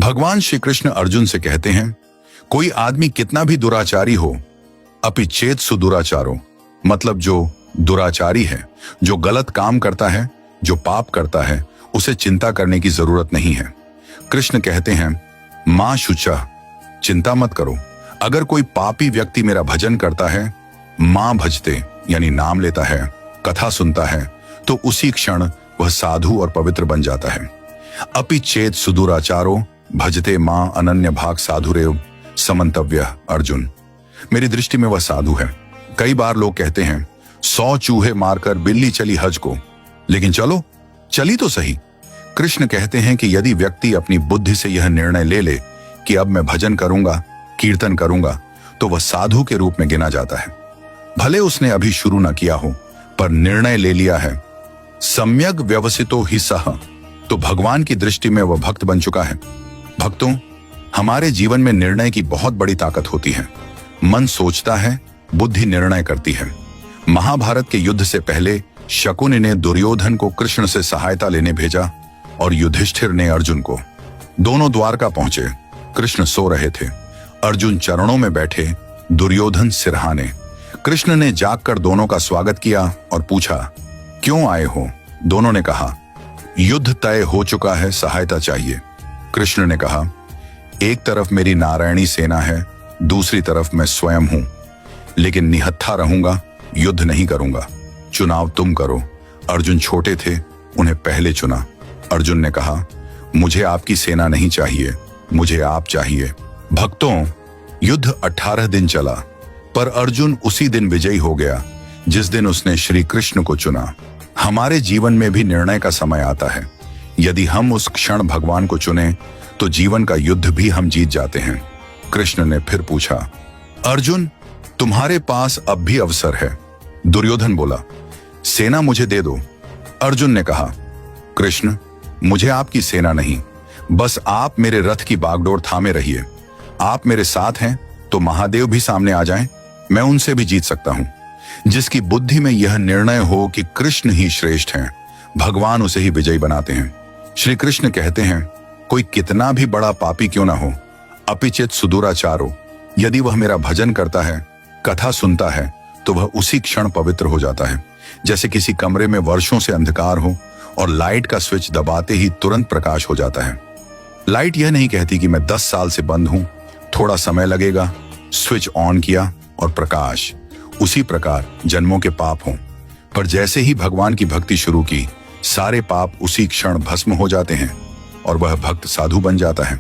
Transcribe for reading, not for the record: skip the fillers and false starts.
भगवान श्री कृष्ण अर्जुन से कहते हैं, कोई आदमी कितना भी दुराचारी हो, अपि चेत सुदुराचारो, मतलब जो दुराचारी है, जो गलत काम करता है, जो पाप करता है, उसे चिंता करने की जरूरत नहीं है। कृष्ण कहते हैं, मां शुचा, चिंता मत करो। अगर कोई पापी व्यक्ति मेरा भजन करता है, मां भजते यानी नाम लेता है, कथा सुनता है, तो उसी क्षण वह साधु और पवित्र बन जाता है। अपि चेत सुदुराचारो भजते मां अनन्य भाग साधुरेव समन्तव्य अर्जुन। मेरी दृष्टि में वह साधु है। कई बार लोग कहते हैं 100 चूहे मारकर बिल्ली चली हज को, लेकिन चलो चली तो सही। कृष्ण कहते हैं कि यदि व्यक्ति अपनी बुद्धि से यह निर्णय ले ले कि अब मैं भजन करूंगा, कीर्तन करूंगा, तो वह साधु के रूप में गिना जाता है। भले उसने अभी शुरू न किया हो, पर निर्णय ले लिया है। सम्यक व्यवसितो ही सह, तो भगवान की दृष्टि में वह भक्त बन चुका है। भक्तों, हमारे जीवन में निर्णय की बहुत बड़ी ताकत होती है। मन सोचता है, बुद्धि निर्णय करती है। महाभारत के युद्ध से पहले शकुनि ने दुर्योधन को कृष्ण से सहायता लेने भेजा और युधिष्ठिर ने अर्जुन को। दोनों द्वारका पहुंचे। कृष्ण सो रहे थे, अर्जुन चरणों में बैठे, दुर्योधन सिरहाने। कृष्ण ने जागकर दोनों का स्वागत किया और पूछा, क्यों आए हो? दोनों ने कहा, युद्ध तय हो चुका है, सहायता चाहिए। कृष्ण ने कहा, एक तरफ मेरी नारायणी सेना है, दूसरी तरफ मैं स्वयं हूं, लेकिन निहत्था रहूंगा, युद्ध नहीं करूंगा। चुनाव तुम करो। अर्जुन छोटे थे, उन्हें पहले चुना। अर्जुन ने कहा, मुझे आपकी सेना नहीं चाहिए, मुझे आप चाहिए। भक्तों, युद्ध 18 दिन चला, पर अर्जुन उसी दिन विजयी हो गया जिस दिन उसने श्री कृष्ण को चुना। हमारे जीवन में भी निर्णय का समय आता है। यदि हम उस क्षण भगवान को चुने, तो जीवन का युद्ध भी हम जीत जाते हैं। कृष्ण ने फिर पूछा, अर्जुन, तुम्हारे पास अब भी अवसर है। दुर्योधन बोला, सेना मुझे दे दो। अर्जुन ने कहा, कृष्ण, मुझे आपकी सेना नहीं, बस आप मेरे रथ की बागडोर थामे रहिए। आप मेरे साथ हैं तो महादेव भी सामने आ जाएं, मैं उनसे भी जीत सकता हूं। जिसकी बुद्धि में यह निर्णय हो कि कृष्ण ही श्रेष्ठ हैं, भगवान उसे ही विजयी बनाते हैं। श्री कृष्ण कहते हैं, कोई कितना भी बड़ा पापी क्यों ना हो, अपिचित सुदुराचारो, यदि वह मेरा भजन करता है, कथा सुनता है, तो वह उसी क्षण पवित्र हो जाता है। जैसे किसी कमरे में वर्षों से अंधकार हो और लाइट का स्विच दबाते ही तुरंत प्रकाश हो जाता है। लाइट यह नहीं कहती कि मैं 10 साल से बंद हूं, थोड़ा समय लगेगा, स्विच ऑन किया और प्रकाश। उसी प्रकार जन्मों के पाप हों, पर जैसे ही भगवान की भक्ति शुरू की, सारे पाप उसी क्षण भस्म हो जाते हैं और वह भक्त साधु बन जाता है।